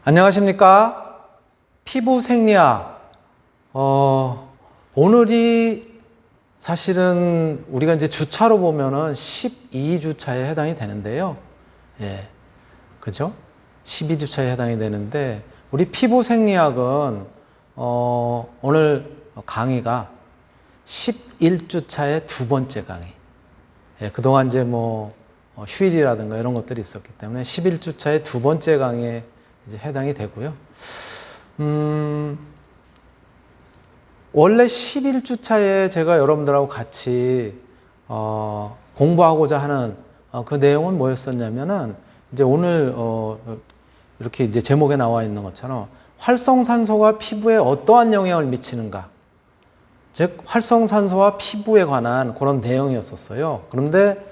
안녕하십니까? 피부 생리학. 오늘이 사실은 우리가 이제 주차로 보면은 12주차에 해당이 되는데요. 예. 그죠? 12주차에 해당이 되는데, 우리 피부 생리학은, 오늘 강의가 11주차의 두 번째 강의. 예, 그동안 이제 휴일이라든가 이런 것들이 있었기 때문에 11주차의 두 번째 강의에 이제 해당이 되고요. 원래 11주차에 제가 여러분들하고 같이 공부하고자 하는 그 내용은 뭐였었냐면은, 이제 오늘 이렇게 이제 제목에 나와 있는 것처럼 활성산소가 피부에 어떠한 영향을 미치는가, 즉 활성산소와 피부에 관한 그런 내용이었었어요. 그런데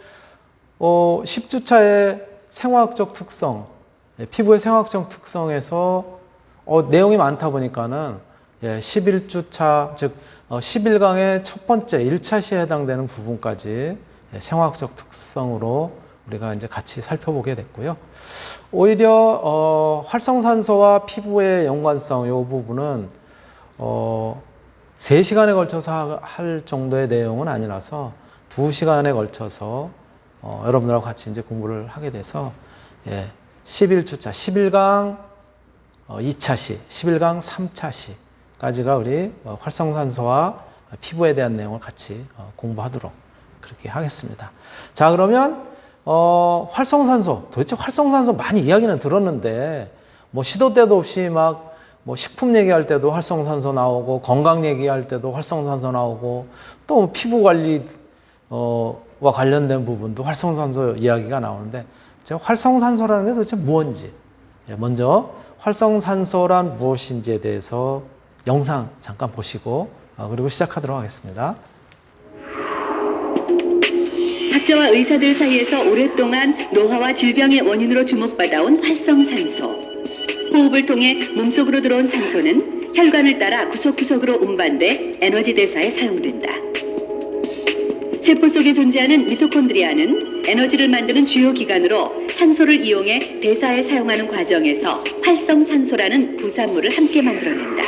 10주차의 생화학적 특성, 피부의 생화학적 특성에서 내용이 많다 보니까는 11주차, 즉 11강의 첫 번째 1차 시에 해당되는 부분까지 생화학적 특성으로 우리가 이제 같이 살펴보게 됐고요. 오히려 활성산소와 피부의 연관성, 이 부분은 3시간에 걸쳐서 할 정도의 내용은 아니라서 2시간에 걸쳐서 여러분들하고 같이 이제 공부를 하게 돼서 11주차, 11강 2차 시, 11강 3차 시까지가 우리 활성산소와 피부에 대한 내용을 같이 공부하도록 그렇게 하겠습니다. 자, 그러면 활성산소, 도대체 활성산소 많이 이야기는 들었는데 시도 때도 없이 식품 얘기할 때도 활성산소 나오고, 건강 얘기할 때도 활성산소 나오고, 또 피부 관리와 관련된 부분도 활성산소 이야기가 나오는데, 활성산소라는 게 도대체 뭔지, 먼저 활성산소란 무엇인지에 대해서 영상 잠깐 보시고 그리고 시작하도록 하겠습니다. 학자와 의사들 사이에서 오랫동안 노화와 질병의 원인으로 주목받아온 활성산소. 호흡을 통해 몸속으로 들어온 산소는 혈관을 따라 구석구석으로 운반돼 에너지 대사에 사용된다. 세포 속에 존재하는 미토콘드리아는 에너지를 만드는 주요 기관으로 산소를 이용해 대사에 사용하는 과정에서 활성산소라는 부산물을 함께 만들어낸다.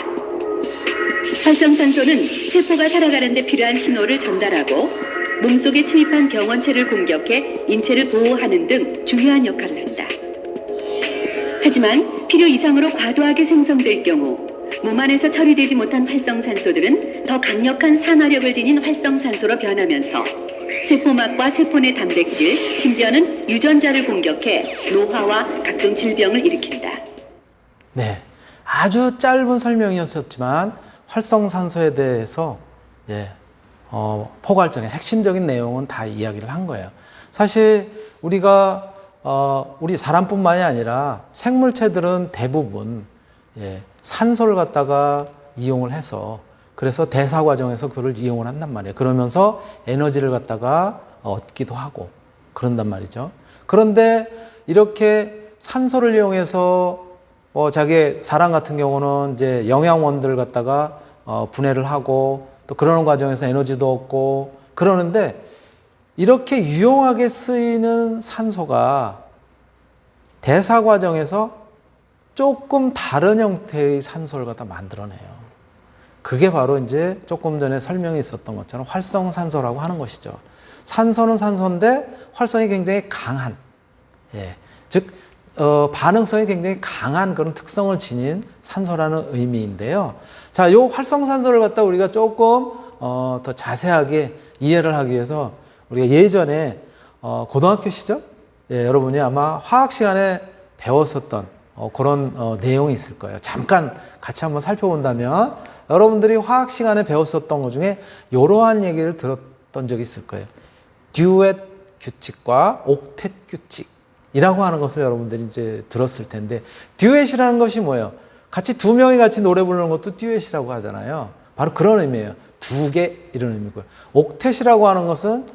활성산소는 세포가 살아가는 데 필요한 신호를 전달하고 몸속에 침입한 병원체를 공격해 인체를 보호하는 등 중요한 역할을 한다. 하지만 필요 이상으로 과도하게 생성될 경우 몸 안에서 처리되지 못한 활성산소들은 더 강력한 산화력을 지닌 활성산소로 변하면서 세포막과 세포 내 단백질, 심지어는 유전자를 공격해 노화와 각종 질병을 일으킨다. 네, 아주 짧은 설명이었지만 활성산소에 대해서 포괄적인 핵심적인 내용은 다 이야기를 한 거예요. 사실 우리가 우리 사람뿐만이 아니라 생물체들은 대부분 산소를 갖다가 이용을 해서, 그래서 대사 과정에서 그걸 이용을 한단 말이에요. 그러면서 에너지를 갖다가 얻기도 하고 그런단 말이죠. 그런데 이렇게 산소를 이용해서 자기 사람 같은 경우는 이제 영양원들을 갖다가 분해를 하고 또 그러는 과정에서 에너지도 얻고 그러는데, 이렇게 유용하게 쓰이는 산소가 대사 과정에서 조금 다른 형태의 산소를 갖다 만들어내요. 그게 바로 이제 조금 전에 설명이 있었던 것처럼 활성산소라고 하는 것이죠. 산소는 산소인데 활성이 굉장히 강한, 즉 반응성이 굉장히 강한 그런 특성을 지닌 산소라는 의미인데요. 자, 요 활성산소를 갖다 우리가 조금 더 자세하게 이해를 하기 위해서 우리가 예전에 고등학교 시절, 여러분이 아마 화학 시간에 배웠었던 그런 내용이 있을 거예요. 잠깐 같이 한번 살펴본다면 여러분들이 화학 시간에 배웠었던 것 중에 이러한 얘기를 들었던 적이 있을 거예요. 듀엣 규칙과 옥텟 규칙이라고 하는 것을 여러분들이 이제 들었을 텐데, 듀엣이라는 것이 뭐예요? 같이 두 명이 같이 노래 부르는 것도 듀엣이라고 하잖아요. 바로 그런 의미예요. 두 개, 이런 의미고요. 옥텟이라고 하는 것은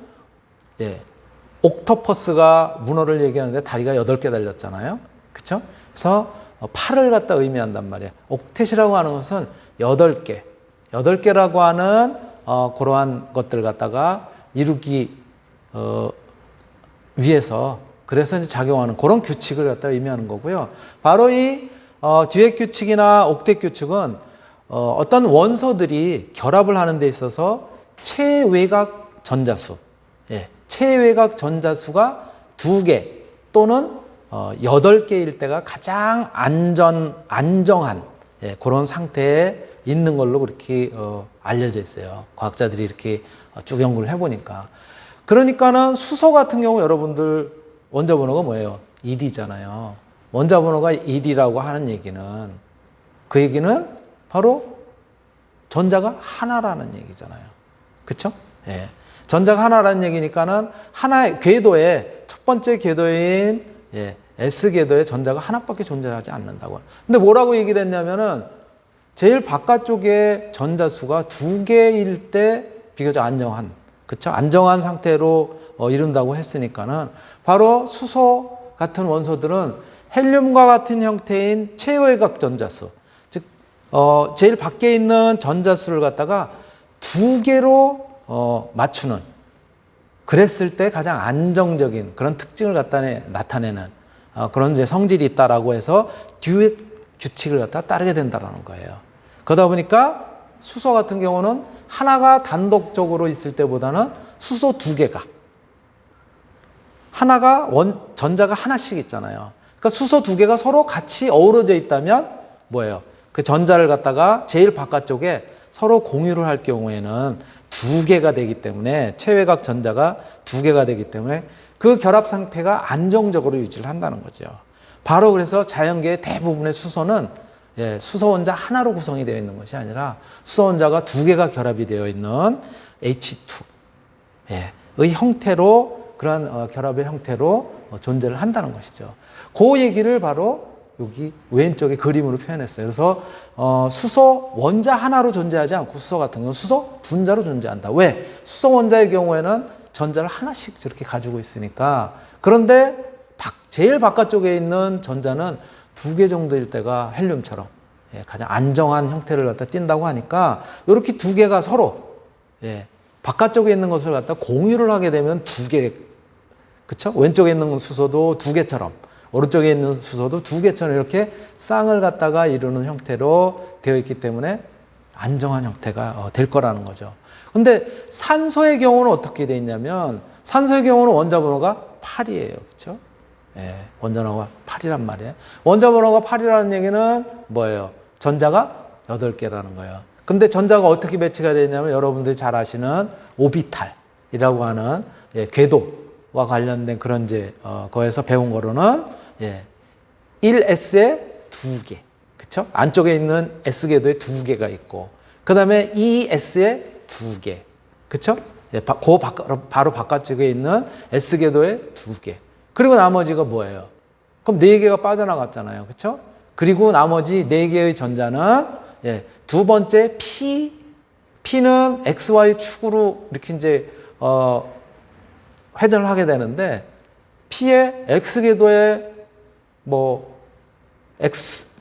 옥토퍼스가 문어를 얘기하는데 다리가 8개 달렸잖아요. 그렇죠? 그래서 팔을 갖다 의미한단 말이에요. 옥텟이라고 하는 것은 8개, 8개라고 하는 그러한 것들을 갖다가 이루기 위해서, 그래서 이제 작용하는 그런 규칙을 갖다 의미하는 거고요. 바로 이 듀엣 규칙이나 옥텟 규칙은 어떤 원소들이 결합을 하는 데 있어서 체외각 전자수, 체외각 전자수가 2개 또는 8개일 때가 가장 안정한 그런 상태에 있는 걸로 그렇게 알려져 있어요. 과학자들이 이렇게 쭉 연구를 해보니까. 그러니까는 수소 같은 경우 여러분들 원자 번호가 뭐예요? 1이잖아요. 원자 번호가 1이라고 하는 얘기는 그 얘기는 바로 전자가 하나라는 얘기잖아요. 그쵸? 예. 전자가 하나라는 얘기니까는 하나의 궤도에 첫 번째 궤도인 S 궤도에 전자가 하나밖에 존재하지 않는다고. 근데 뭐라고 얘기를 했냐면은 제일 바깥쪽에 전자수가 2개일 때 비교적 안정한, 그쵸? 안정한 상태로 이룬다고 했으니까는 바로 수소 같은 원소들은 헬륨과 같은 형태인 체외각 전자수, 즉 제일 밖에 있는 전자수를 갖다가 2개로 맞추는, 그랬을 때 가장 안정적인 그런 특징을 갖다 나타내는 그런 이제 성질이 있다라고 해서 듀엣 규칙을 갖다 따르게 된다라는 거예요. 그러다 보니까 수소 같은 경우는 하나가 단독적으로 있을 때보다는 수소 2개가, 하나가 전자가 하나씩 있잖아요. 그러니까 수소 2개가 서로 같이 어우러져 있다면 뭐예요? 그 전자를 갖다가 제일 바깥쪽에 서로 공유를 할 경우에는 2개가 되기 때문에, 체외각 전자가 2개가 되기 때문에 그 결합 상태가 안정적으로 유지를 한다는 거죠. 바로 그래서 자연계의 대부분의 수소는 수소 원자 하나로 구성이 되어 있는 것이 아니라 수소 원자가 2개가 결합이 되어 있는 H2의 형태로, 그런 결합의 형태로 존재를 한다는 것이죠. 그 얘기를 바로 여기 왼쪽에 그림으로 표현했어요. 그래서 수소 원자 하나로 존재하지 않고 수소 같은 경우는 수소 분자로 존재한다. 왜? 수소 원자의 경우에는 전자를 하나씩 저렇게 가지고 있으니까. 그런데 제일 바깥쪽에 있는 전자는 2개 정도일 때가 헬륨처럼 가장 안정한 형태를 갖다 띈다고 하니까 이렇게 2개가 서로 바깥쪽에 있는 것을 갖다 공유를 하게 되면 2개, 그쵸? 왼쪽에 있는 수소도 2개처럼, 오른쪽에 있는 수소도 2개처럼 이렇게 쌍을 갖다가 이루는 형태로 되어 있기 때문에 안정한 형태가 될 거라는 거죠. 근데 산소의 경우는 어떻게 되어 있냐면, 산소의 경우는 원자 번호가 8이에요. 그렇죠? 원자 번호가 8이란 말이에요. 원자 번호가 8이라는 얘기는 뭐예요? 전자가 8개라는 거예요. 근데 전자가 어떻게 배치가 되어 있냐면 여러분들이 잘 아시는 오비탈이라고 하는 궤도와 관련된 그런 이제 거에서 배운 거로는 1S에 2개. 그쵸? 안쪽에 있는 S 궤도에 2개가 있고, 그 다음에 2S에 2개. 그쵸? 바로 바깥쪽에 있는 S 궤도에 2개. 그리고 나머지가 뭐예요? 그럼 4개가 빠져나갔잖아요. 그쵸? 그리고 나머지 4개의 전자는 두 번째 P는 XY 축으로 이렇게 이제 회전을 하게 되는데, P의 X 궤도에 뭐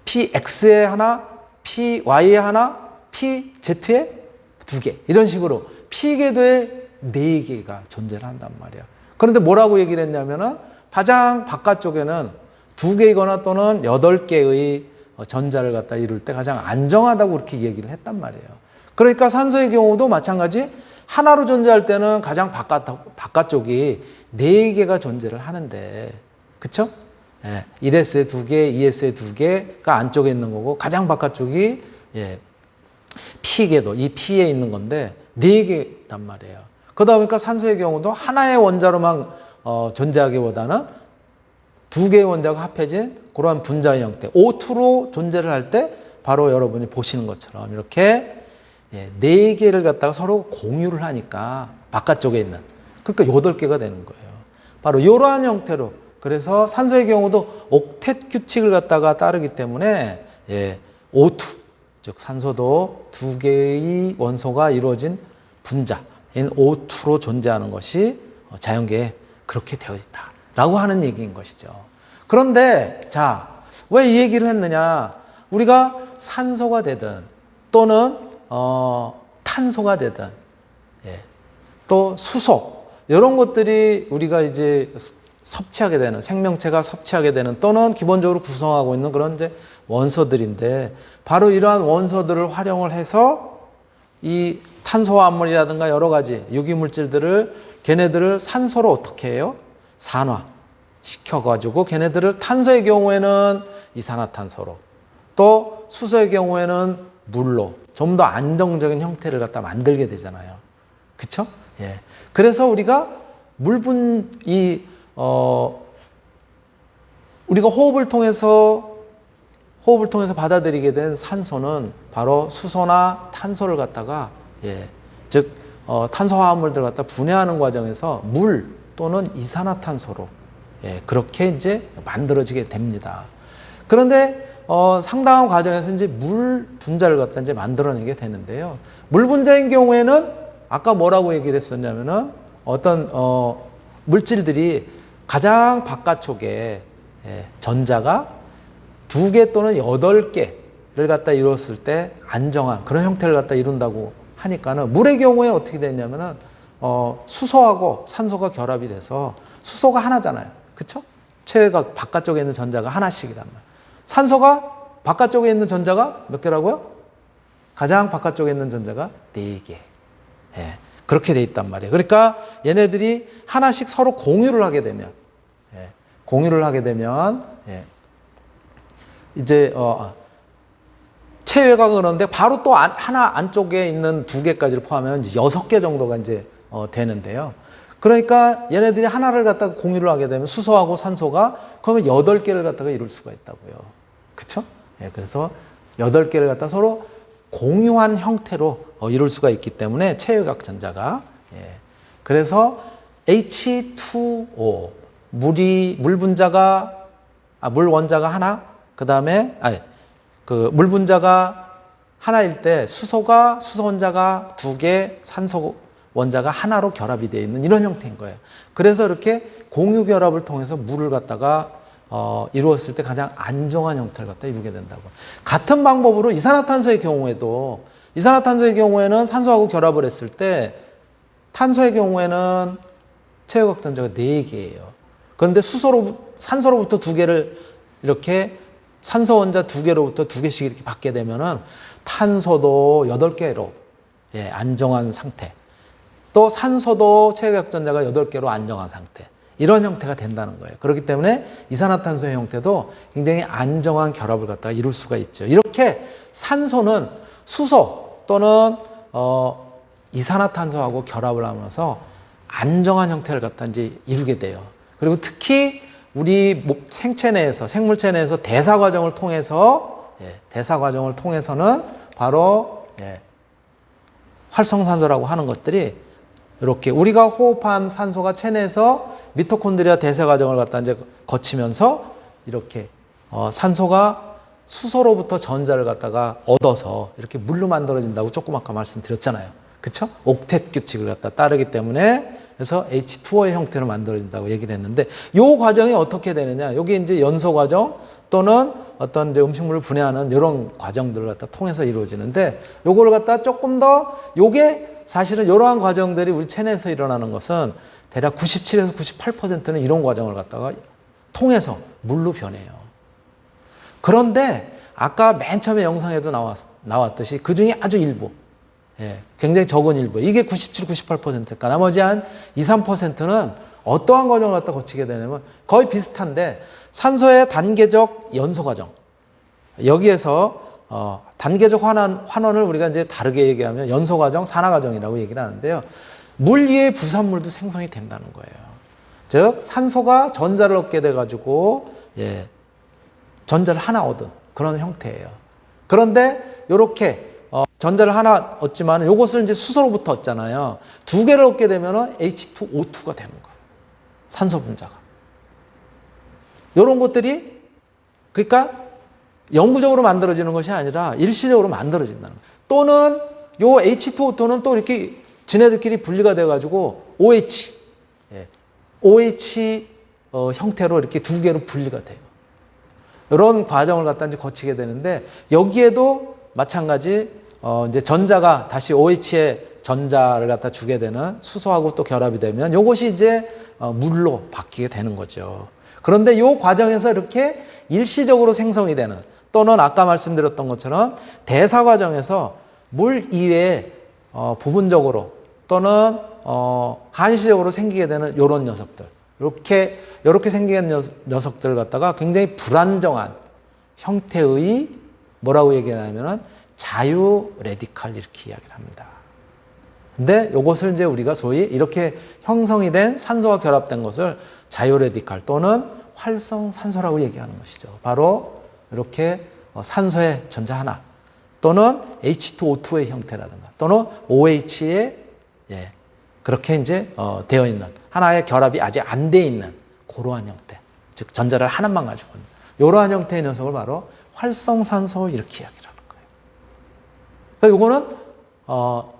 PX에 하나, PY에 하나, PZ에 2개, 이런 식으로 P 궤도에 4개가 존재를 한단 말이야. 그런데 뭐라고 얘기를 했냐면은 가장 바깥쪽에는 2개이거나 또는 8개의 전자를 갖다 이룰 때 가장 안정하다고 그렇게 얘기를 했단 말이에요. 그러니까 산소의 경우도 마찬가지, 하나로 존재할 때는 가장 바깥쪽이 4개가 존재를 하는데, 그쵸? 1S에 2개, 2S에 2개가 안쪽에 있는 거고, 가장 바깥쪽이 P궤도, 이 P에 있는 건데 4개란 말이에요. 그러다 보니까 산소의 경우도 하나의 원자로만 존재하기보다는 2개의 원자가 합해진 그러한 분자의 형태, O2로 존재를 할 때 바로 여러분이 보시는 것처럼 이렇게 4개를 갖다가 서로 공유를 하니까 바깥쪽에 있는, 그러니까 8개가 되는 거예요. 바로 이러한 형태로. 그래서 산소의 경우도 옥텟 규칙을 갖다가 따르기 때문에 O2, 즉 산소도 2개의 원소가 이루어진 분자인 O2로 존재하는 것이 자연계에 그렇게 되어 있다라고 하는 얘기인 것이죠. 그런데 자, 왜 이 얘기를 했느냐? 우리가 산소가 되든 또는 탄소가 되든 또 수소, 이런 것들이 우리가 이제 섭취하게 되는, 생명체가 섭취하게 되는, 또는 기본적으로 구성하고 있는 그런 이제 원소들인데, 바로 이러한 원소들을 활용을 해서 이 탄소화합물이라든가 여러 가지 유기물질들을, 걔네들을 산소로 어떻게 해요? 산화 시켜가지고 걔네들을 탄소의 경우에는 이산화탄소로, 또 수소의 경우에는 물로 좀 더 안정적인 형태를 갖다 만들게 되잖아요. 그쵸? 예. 그래서 우리가 우리가 호흡을 통해서 받아들이게 된 산소는 바로 수소나 탄소를 갖다가, 즉 탄소화합물들을 갖다 분해하는 과정에서 물 또는 이산화탄소로 그렇게 이제 만들어지게 됩니다. 그런데 상당한 과정에서 이제 물 분자를 갖다 이제 만들어내게 되는데요. 물 분자인 경우에는 아까 뭐라고 얘기를 했었냐면은 어떤 물질들이 가장 바깥쪽에 전자가 2개 또는 8개를 갖다 이뤘을 때 안정한 그런 형태를 갖다 이룬다고 하니까는, 물의 경우에 어떻게 됐냐면은 수소하고 산소가 결합이 돼서 수소가 하나잖아요. 그쵸? 체외가 바깥쪽에 있는 전자가 하나씩이란 말이에요. 산소가 바깥쪽에 있는 전자가 몇 개라고요? 가장 바깥쪽에 있는 전자가 4개. 그렇게 돼 있단 말이에요. 그러니까 얘네들이 하나씩 서로 공유를 하게 되면, 이제 체외가 그런데 바로 또 하나 안쪽에 있는 2개까지를 포함하면 이제 6개 정도가 이제 되는데요. 그러니까 얘네들이 하나를 갖다가 공유를 하게 되면 수소하고 산소가 그러면 8개를 갖다가 이룰 수가 있다고요. 그쵸? 그래서 8개를 갖다 서로 공유한 형태로 이룰 수가 있기 때문에 체외각 전자가, 그래서 H2O 물 원자가 하나, 물 분자가 하나일 때 수소 원자가 2개, 산소 원자가 하나로 결합이 되어 있는 이런 형태인 거예요. 그래서 이렇게 공유 결합을 통해서 물을 갖다가 이루었을 때 가장 안정한 형태를 갖다 이루게 된다고. 같은 방법으로 이산화탄소의 경우에는 산소하고 결합을 했을 때 탄소의 경우에는 체외각 전자가 4개예요. 그런데 산소로부터 2개를 이렇게 산소 원자 2개로부터 2개씩 이렇게 받게 되면은 탄소도 8개로 안정한 상태, 또 산소도 체외각 전자가 8개로 안정한 상태, 이런 형태가 된다는 거예요. 그렇기 때문에 이산화탄소의 형태도 굉장히 안정한 결합을 갖다가 이룰 수가 있죠. 이렇게 산소는 수소 또는 이산화탄소하고 결합을 하면서 안정한 형태를 갖다 이제 이루게 돼요. 그리고 특히 우리 생물체 내에서 대사 과정을 통해서는 바로 활성산소라고 하는 것들이 이렇게 우리가 호흡한 산소가 체내에서 미토콘드리아 대사 과정을 갖다 이제 거치면서 이렇게 산소가 수소로부터 전자를 갖다가 얻어서 이렇게 물로 만들어진다고 조금 아까 말씀드렸잖아요. 그쵸? 옥텟 규칙을 갖다 따르기 때문에, 그래서 H2O의 형태로 만들어진다고 얘기를 했는데, 요 과정이 어떻게 되느냐? 여기 이제 연소 과정 또는 어떤 이제 음식물을 분해하는 이런 과정들을 갖다 통해서 이루어지는데, 요거를 갖다 조금 더, 요게 사실은 이러한 과정들이 우리 체내에서 일어나는 것은 대략 97에서 98%는 이런 과정을 갖다가 통해서 물로 변해요. 그런데 아까 맨 처음에 영상에도 나왔듯이 그 중에 아주 일부, 굉장히 적은 일부, 이게 97, 98%니까 나머지 한 2, 3%는 어떠한 과정을 갖다 거치게 되냐면 거의 비슷한데, 산소의 단계적 연소 과정, 여기에서 단계적 환원을 우리가 이제 다르게 얘기하면 연소 과정, 산화 과정이라고 얘기를 하는데요. 물 위에 부산물도 생성이 된다는 거예요. 즉 산소가 전자를 얻게 돼가지고 전자를 하나 얻은 그런 형태예요. 그런데 이렇게 전자를 하나 얻지만 이것을 이제 수소로부터 얻잖아요. 2개를 얻게 되면 H2O2가 되는 거예요. 산소 분자가. 이런 것들이 그러니까 영구적으로 만들어지는 것이 아니라 일시적으로 만들어진다는 거예요. 또는 요 H2O2는 또 이렇게 지네들끼리 분리가 돼가지고 OH 형태로 이렇게 2개로 분리가 돼요. 이런 과정을 갖다 이제 거치게 되는데, 여기에도 마찬가지 이제 전자가 다시 OH의 전자를 갖다 주게 되는 수소하고 또 결합이 되면, 이것이 이제 물로 바뀌게 되는 거죠. 그런데 이 과정에서 이렇게 일시적으로 생성이 되는 또는 아까 말씀드렸던 것처럼 대사 과정에서 물 이외에 부분적으로 또는 한시적으로 생기게 되는 이런 녀석들, 이렇게 생기는 녀석들을 갖다가 굉장히 불안정한 형태의 뭐라고 얘기하냐면은 자유 레디칼 이렇게 이야기를 합니다. 근데 이것을 이제 우리가 소위 이렇게 형성이 된 산소와 결합된 것을 자유 레디칼 또는 활성 산소라고 얘기하는 것이죠. 바로 이렇게 산소의 전자 하나 또는 H2O2의 형태라든가 또는 OH의 그렇게 이제 되어 있는 하나의 결합이 아직 안 돼 있는 그러한 형태, 즉 전자를 하나만 가지고 있는 이러한 형태의 녀석을 바로 활성산소 이렇게 이야기를 하는 거예요. 그러니까 이거는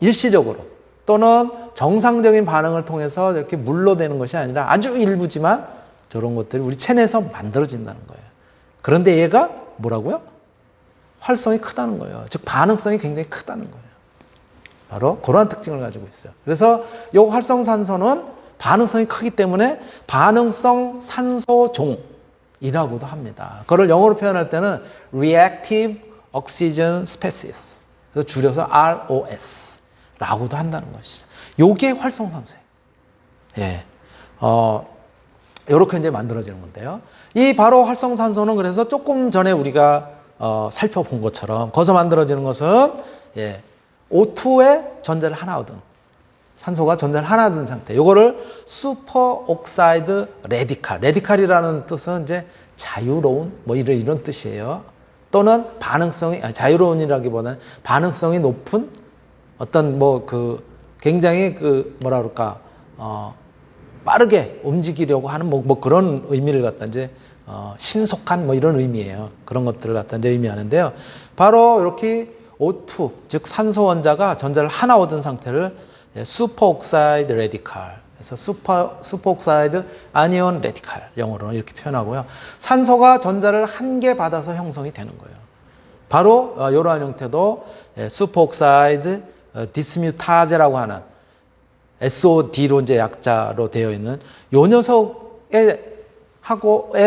일시적으로 또는 정상적인 반응을 통해서 이렇게 물로 되는 것이 아니라 아주 일부지만 저런 것들이 우리 체내에서 만들어진다는 거예요. 그런데 얘가 뭐라고요? 활성이 크다는 거예요. 즉 반응성이 굉장히 크다는 거예요. 바로 그러한 특징을 가지고 있어요. 그래서 이 활성산소는 반응성이 크기 때문에 반응성 산소종이라고도 합니다. 그걸 영어로 표현할 때는 Reactive Oxygen Species, 그래서 줄여서 ROS라고도 한다는 것이죠. 요게 활성산소예요. 예, 이렇게 이제 만들어지는 건데요. 이 바로 활성산소는 그래서 조금 전에 우리가 살펴본 것처럼 거기서 만들어지는 것은 O2에 전자를 하나 얻은 산소가 전자를 하나 얻은 상태. 요거를 슈퍼 옥사이드 레디칼. 레디칼이라는 뜻은 이제 자유로운 뭐 이런 뜻이에요. 또는 자유로운이라기보다는 반응성이 높은 어떤 굉장히 뭐라 그럴까 빠르게 움직이려고 하는 뭐 그런 의미를 갖다 이제 신속한 뭐 이런 의미예요. 그런 것들을 갖다 이제 의미하는데요. 바로 이렇게 O2, 즉 산소 원자가 전자를 하나 얻은 상태를 슈퍼옥사이드 레디칼, 그래서 슈퍼옥사이드 아니온 레디칼 영어로는 이렇게 표현하고요. 산소가 전자를 한 개 받아서 형성이 되는 거예요. 바로 이러한 형태도 슈퍼옥사이드 디스뮤타제라고 하는 SOD로 이제 약자로 되어 있는 요 녀석의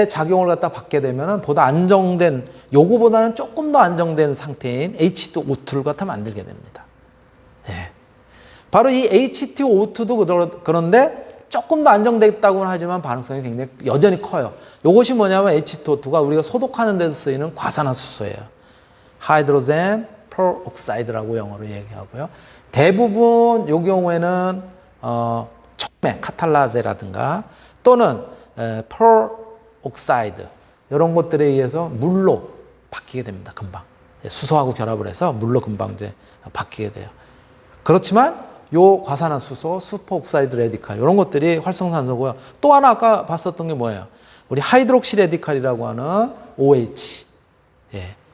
작용을 갖다 받게 되면은 보다 안정된, 요거보다는 조금 더 안정된 상태인 H2O2를 갖다 만들게 됩니다. 예. 바로 이 H2O2도 그런데 조금 더 안정됐다고는 하지만 반응성이 굉장히 여전히 커요. 요것이 뭐냐면 H2O2가 우리가 소독하는 데서 쓰이는 과산화수소예요. 하이드로젠 퍼옥사이드라고 영어로 얘기하고요. 대부분 요 경우에는 촉매, 카탈라제라든가 또는 퍼옥사이드 이런 것들에 의해서 물로 바뀌게 됩니다. 금방 수소하고 결합을 해서 물로 금방 이제 바뀌게 돼요. 그렇지만 요 과산화수소, 슈퍼옥사이드 레디칼 이런 것들이 활성산소고요. 또 하나 아까 봤었던 게 뭐예요? 우리 하이드록시 레디칼이라고 하는 OH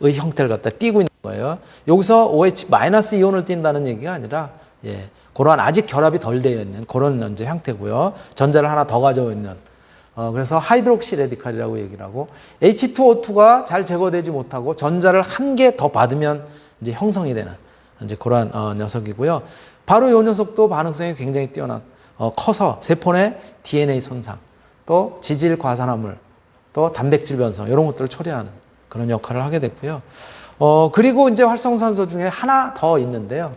의 형태를 갖다 띄고 있는 거예요. 여기서 OH 마이너스 이온을 띈다는 얘기가 아니라 그러한 아직 결합이 덜 되어 있는 그런 이제 형태고요. 전자를 하나 더 가지고 있는 그래서 하이드록시 레디칼이라고 얘기를 하고 H2O2가 잘 제거되지 못하고 전자를 한 개 더 받으면 이제 형성이 되는 이제 그러한 녀석이고요. 바로 이 녀석도 반응성이 굉장히 커서 세포 내 DNA 손상, 또 지질 과산화물, 또 단백질 변성 이런 것들을 초래하는 그런 역할을 하게 됐고요. 그리고 이제 활성산소 중에 하나 더 있는데요.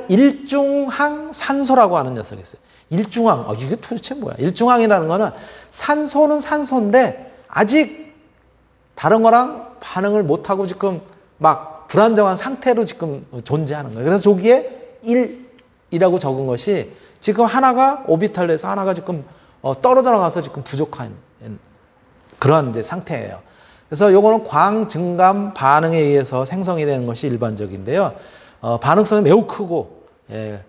일중항 산소라고 하는 녀석이 있어요. 일중항, 이게 도대체 뭐야? 일중항이라는 거는 산소는 산소인데 아직 다른 거랑 반응을 못하고 지금 막 불안정한 상태로 지금 존재하는 거예요. 그래서 저기에 1이라고 적은 것이 지금 하나가 오비탈에서 하나가 지금 떨어져 나가서 지금 부족한 그런 이제 상태예요. 그래서 요거는 광증감 반응에 의해서 생성이 되는 것이 일반적인데요. 반응성이 매우 크고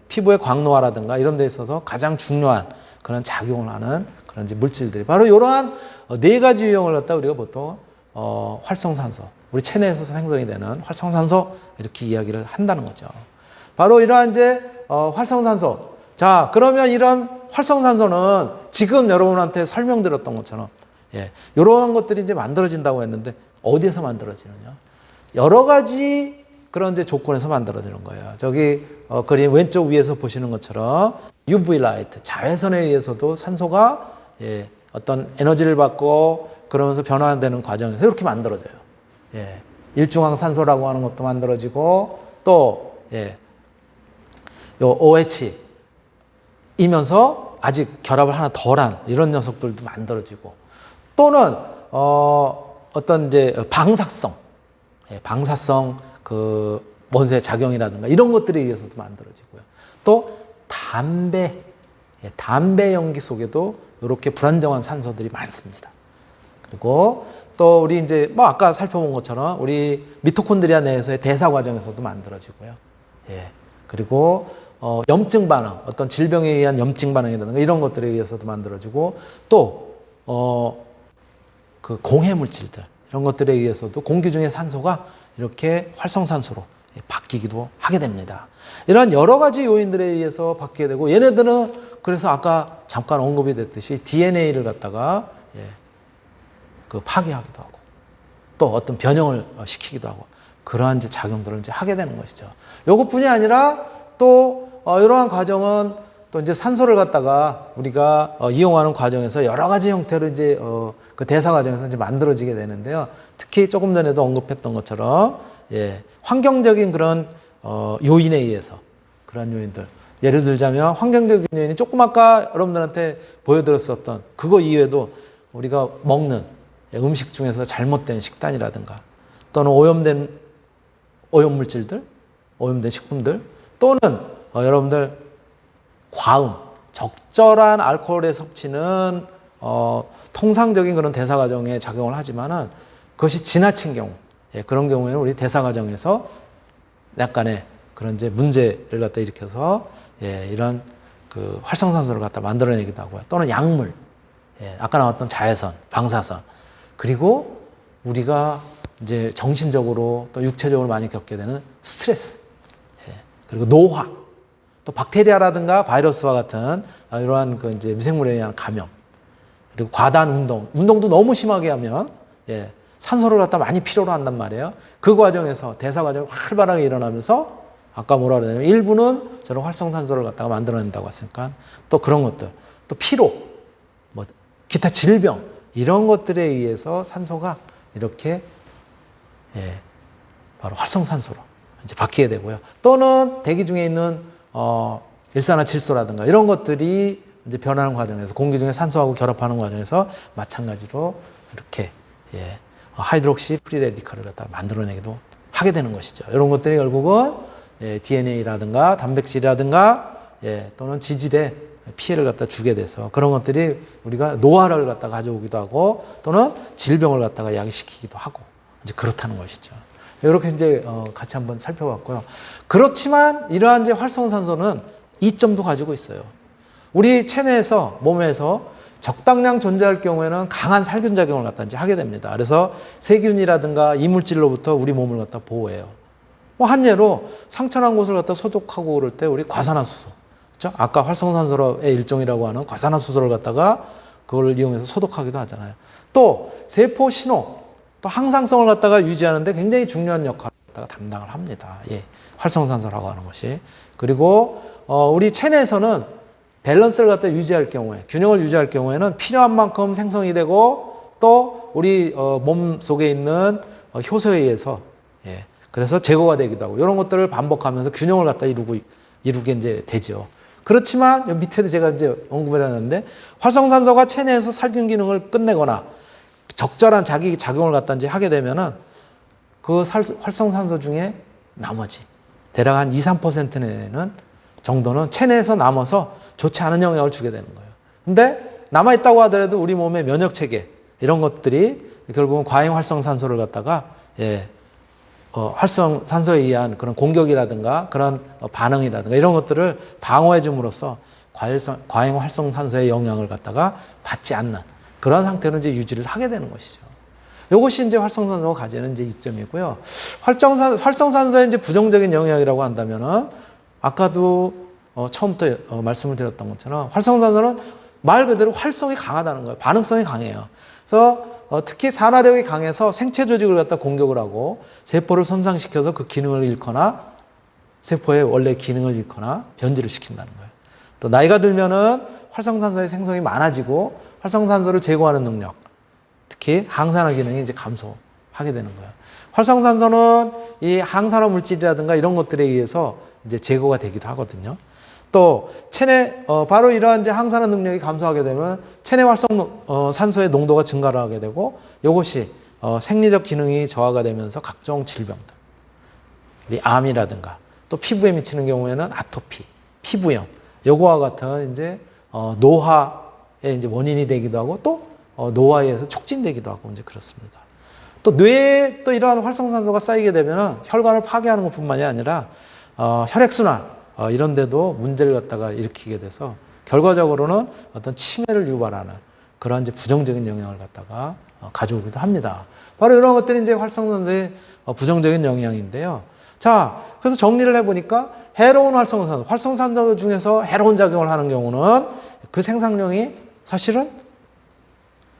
피부의 광노화라든가 이런 데 있어서 가장 중요한 그런 작용을 하는 그런 이제 물질들이 바로 이러한 네 가지 유형을 갖다 우리가 보통 활성산소, 우리 체내에서 생성이 되는 활성산소 이렇게 이야기를 한다는 거죠. 바로 이러한 이제 활성산소. 자, 그러면 이런 활성산소는 지금 여러분한테 설명드렸던 것처럼 이러한 것들이 이제 만들어진다고 했는데 어디에서 만들어지느냐? 여러 가지 그런 이제 조건에서 만들어지는 거예요. 저기 그림 왼쪽 위에서 보시는 것처럼 UV 라이트, 자외선에 의해서도 산소가 예, 어떤 에너지를 받고 그러면서 변화되는 과정에서 이렇게 만들어져요. 예, 일중항 산소라고 하는 것도 만들어지고 또 예, 요 OH 이면서 아직 결합을 하나 덜한 이런 녀석들도 만들어지고 또는 어떤 이제 방사성, 예, 방사성 그 원소의 작용이라든가 이런 것들에 의해서도 만들어지고요. 또 담배, 예, 담배 연기 속에도 이렇게 불안정한 산소들이 많습니다. 그리고 또 우리 이제 뭐 아까 살펴본 것처럼 우리 미토콘드리아 내에서의 대사 과정에서도 만들어지고요. 예, 그리고 염증 반응, 어떤 질병에 의한 염증 반응이라든가 이런 것들에 의해서도 만들어지고 또 그 공해 물질들 이런 것들에 의해서도 공기 중의 산소가 이렇게 활성산소로 바뀌기도 하게 됩니다. 이런 여러 가지 요인들에 의해서 바뀌게 되고 얘네들은 그래서 아까 잠깐 언급이 됐듯이 DNA를 갖다가 예, 그 파괴하기도 하고 또 어떤 변형을 시키기도 하고 그러한 이제 작용들을 이제 하게 되는 것이죠. 이것뿐이 아니라 또 이러한 과정은 또 이제 산소를 갖다가 우리가 이용하는 과정에서 여러 가지 형태로 이제 그 대사 과정에서 이제 만들어지게 되는데요. 특히 조금 전에도 언급했던 것처럼 예, 환경적인 그런 요인에 의해서 그런 요인들 예를 들자면 환경적인 요인이 조금 아까 여러분들한테 보여드렸었던 그거 이외에도 우리가 먹는 음식 중에서 잘못된 식단이라든가 또는 오염된 오염물질들, 오염된 식품들 또는 여러분들 과음, 적절한 알코올의 섭취는 통상적인 그런 대사 과정에 작용을 하지만은 그것이 지나친 경우, 예, 그런 경우에는 우리 대사 과정에서 약간의 그런 이제 문제를 갖다 일으켜서 예, 이런 그 활성산소를 갖다 만들어내기도 하고요. 또는 약물, 예, 아까 나왔던 자외선, 방사선, 그리고 우리가 이제 정신적으로 또 육체적으로 많이 겪게 되는 스트레스, 예, 그리고 노화, 또 박테리아라든가 바이러스와 같은 이러한 그 이제 미생물에 의한 감염, 그리고 과다한 운동도 너무 심하게 하면 예, 산소를 갖다 많이 필요로 한단 말이에요. 그 과정에서 대사 과정이 활발하게 일어나면서 아까 뭐라 그러냐면 일부는 저런 활성산소를 갖다가 만들어낸다고 했으니까 또 그런 것들, 또 피로, 뭐 기타 질병 이런 것들에 의해서 산소가 이렇게 예, 바로 활성산소로 이제 바뀌게 되고요. 또는 대기 중에 있는 일산화질소라든가 이런 것들이 이제 변하는 과정에서 공기 중에 산소하고 결합하는 과정에서 마찬가지로 이렇게 예, 하이드록시 프리 레디컬을 갖다 만들어내기도 하게 되는 것이죠. 이런 것들이 결국은 예, DNA라든가 단백질이라든가 예, 또는 지질에 피해를 갖다 주게 돼서 그런 것들이 우리가 노화를 갖다 가져오기도 하고 또는 질병을 갖다가 야기시키기도 하고 이제 그렇다는 것이죠. 이렇게 이제 같이 한번 살펴봤고요. 그렇지만 이러한 이제 활성산소는 이점도 가지고 있어요. 우리 체내에서 몸에서 적당량 존재할 경우에는 강한 살균 작용을 갖다 이제 하게 됩니다. 그래서 세균이라든가 이물질로부터 우리 몸을 갖다 보호해요. 뭐 한 예로 상처난 곳을 갖다 소독하고 그럴 때 우리 과산화수소, 그렇죠? 아까 활성산소의 일종이라고 하는 과산화수소를 갖다가 그걸 이용해서 소독하기도 하잖아요. 또 세포 신호, 또 항상성을 갖다가 유지하는데 굉장히 중요한 역할을 갖다가 담당을 합니다. 예, 활성산소라고 하는 것이. 그리고 우리 체내에서는 밸런스를 갖다 유지할 경우에, 균형을 유지할 경우에는 필요한 만큼 생성이 되고 또 우리 몸 속에 있는 효소에 의해서 예, 그래서 제거가 되기도 하고 이런 것들을 반복하면서 균형을 갖다 이루게 이제 되죠. 그렇지만 여기 밑에도 제가 이제 언급을 해놨는데 활성산소가 체내에서 살균 기능을 끝내거나 적절한 자기 작용을 갖다 이제 하게 되면은 그 활성산소 중에 나머지 대략 한 2~3%는 정도는 체내에서 남아서 좋지 않은 영향을 주게 되는 거예요. 근데 남아있다고 하더라도 우리 몸의 면역 체계 이런 것들이 결국은 과잉 활성산소를 갖다가 예, 활성산소에 의한 그런 공격이라든가 그런 반응이라든가 이런 것들을 방어해 줌으로써 과잉 활성산소의 영향을 갖다가 받지 않는 그런 상태로 이제 유지를 하게 되는 것이죠. 이것이 이제 활성산소가 가지는 이제 이점이고요. 활성산소의 이제 부정적인 영향이라고 한다면은 아까도 처음부터 말씀을 드렸던 것처럼 활성산소는 말 그대로 활성이 강하다는 거예요. 반응성이 강해요. 그래서 특히 산화력이 강해서 생체 조직을 갖다 공격을 하고 세포를 손상시켜서 그 기능을 잃거나 세포의 원래 기능을 잃거나 변질을 시킨다는 거예요. 또 나이가 들면은 활성산소의 생성이 많아지고 활성산소를 제거하는 능력, 특히 항산화 기능이 이제 감소하게 되는 거예요. 활성산소는 이 항산화 물질이라든가 이런 것들에 의해서 이제 제거가 되기도 하거든요. 또 체내 바로 이러한 이제 항산화 능력이 감소하게 되면 체내 활성 산소의 농도가 증가를 하게 되고 이것이 생리적 기능이 저하가 되면서 각종 질병들, 암이라든가 또 피부에 미치는 경우에는 아토피, 피부염, 요거와 같은 이제 노화의 이제 원인이 되기도 하고 또 노화에 의해서 촉진되기도 하고 이제 그렇습니다. 또 뇌에 또 이러한 활성산소가 쌓이게 되면 혈관을 파괴하는 것뿐만이 아니라 혈액순환 이런 데도 문제를 갖다가 일으키게 돼서 결과적으로는 어떤 치매를 유발하는 그러한 이제 부정적인 영향을 갖다가 가져오기도 합니다. 바로 이런 것들이 이제 활성산소의 부정적인 영향인데요. 자, 그래서 정리를 해보니까 해로운 활성산소, 활성산소 중에서 해로운 작용을 하는 경우는 그 생산량이 사실은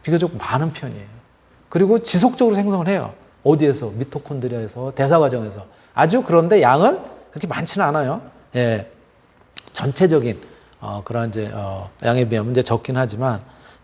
비교적 많은 편이에요. 그리고 지속적으로 생성을 해요. 어디에서? 미토콘드리아에서, 대사 과정에서. 아주 그런데 양은 그렇게 많지는 않아요. 예. 전체적인 그런 이제 양에 비하면 이제 적긴 하지만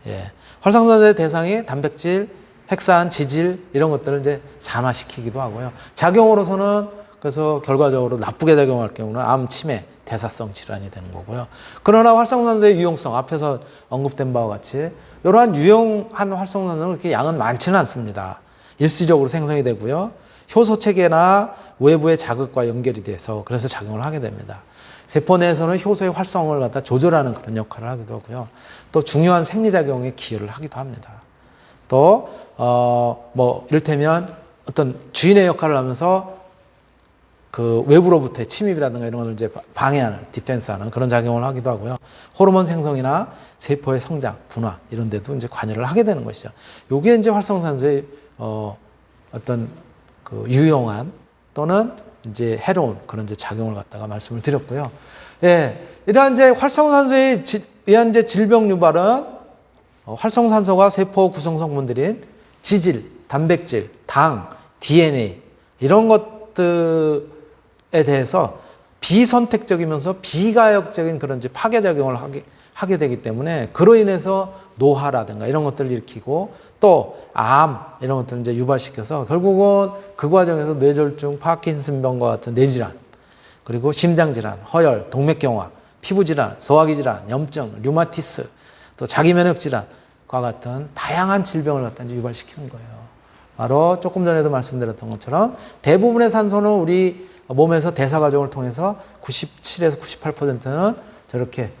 예. 활성산소의 대상이 단백질, 핵산, 지질 이런 것들을 이제 산화시키기도 하고요. 작용으로서는 그래서 결과적으로 나쁘게 작용할 경우는 암, 치매, 대사성 질환이 되는 거고요. 그러나 활성산소의 유용성, 앞에서 언급된 바와 같이 이러한 유용한 활성산소는 그렇게 양은 많지는 않습니다. 일시적으로 생성이 되고요. 효소 체계나 외부의 자극과 연결이 돼서 그래서 작용을 하게 됩니다. 세포 내에서는 효소의 활성을 갖다 조절하는 그런 역할을 하기도 하고요. 또 중요한 생리작용에 기여를 하기도 합니다. 또 뭐 이를테면 어떤 주인의 역할을 하면서 그 외부로부터의 침입이라든가 이런 것을 이제 방해하는, 디펜스하는 그런 작용을 하기도 하고요. 호르몬 생성이나 세포의 성장, 분화 이런 데도 이제 관여를 하게 되는 것이죠. 요게 이제 활성산소의 어떤 그 유용한 또는 이제 해로운 그런 이제 작용을 갖다가 말씀을 드렸고요. 예, 이러한 이제 활성산소에 의한 이제 질병 유발은 활성산소가 세포 구성 성분들인 지질, 단백질, 당, DNA 이런 것들에 대해서 비선택적이면서 비가역적인 그런 이제 파괴작용을 하게 되기 때문에 그로 인해서 노화라든가 이런 것들을 일으키고 또 암 이런 것들을 이제 유발시켜서 결국은 그 과정에서 뇌졸중, 파킨슨병과 같은 뇌질환 그리고 심장질환, 허열, 동맥경화, 피부질환, 소화기 질환, 염증, 류마티스 또 자기면역질환과 같은 다양한 질병을 갖다 이제 유발시키는 거예요. 바로 조금 전에도 말씀드렸던 것처럼 대부분의 산소는 우리 몸에서 대사 과정을 통해서 97에서 98%는 저렇게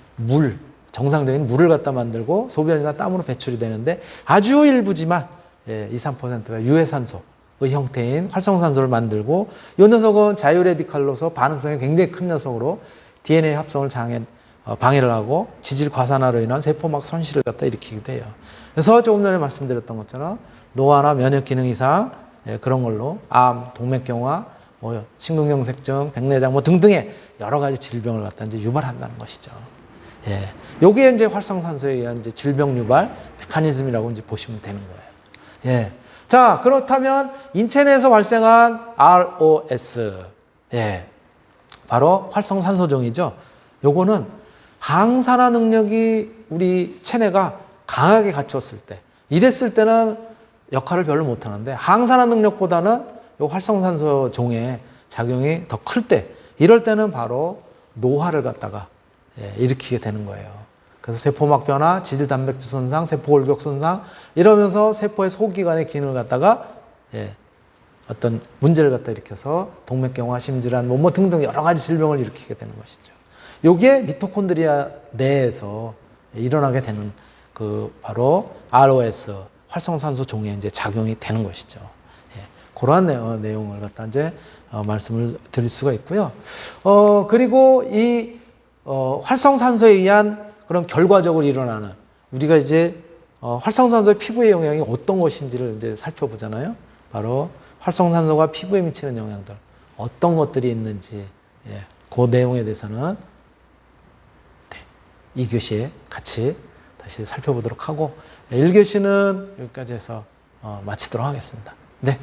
정상적인 물을 갖다 만들고 소변이나 땀으로 배출이 되는데 아주 일부지만 2, 3%가 유해산소의 형태인 활성산소를 만들고 이 녀석은 자유레디칼로서 반응성이 굉장히 큰 녀석으로 DNA 합성을 방해를 하고 지질 과산화로 인한 세포막 손실을 갖다 일으키기도 해요. 그래서 조금 전에 말씀드렸던 것처럼 노화나 면역 기능 이상 그런 걸로 암, 동맥경화, 심근경색증, 백내장 등등의 여러 가지 질병을 갖다 이제 유발한다는 것이죠. 예, 요게 이제 활성산소에 의한 이제 질병 유발 메커니즘이라고 이제 보시면 되는 거예요. 예, 자 그렇다면 인체 내에서 발생한 ROS, 예, 바로 활성산소종이죠. 요거는 항산화 능력이 우리 체내가 강하게 갖췄을 때, 이랬을 때는 역할을 별로 못 하는데 항산화 능력보다는 요 활성산소 종의 작용이 더 클 때, 이럴 때는 바로 노화를 갖다가 일으키게 되는 거예요. 그래서 세포막 변화, 지질 단백질 손상, 세포 골격 손상 이러면서 세포의 소기관의 기능을 갖다가 어떤 문제를 갖다 일으켜서 동맥경화, 심질환 뭐 등등 여러 가지 질병을 일으키게 되는 것이죠. 요게 미토콘드리아 내에서 일어나게 되는 그 바로 ROS 활성산소 종의 이제 작용이 되는 것이죠. 그러한 내용을 갖다 이제 말씀을 드릴 수가 있고요. 그리고 이 활성산소에 의한 그런 결과적으로 일어나는 우리가 이제 활성산소의 피부의 영향이 어떤 것인지를 이제 살펴보잖아요. 바로 활성산소가 피부에 미치는 영향들 어떤 것들이 있는지 그 내용에 대해서는 2교시에 같이 다시 살펴보도록 하고 1교시는 여기까지 해서 마치도록 하겠습니다. 네.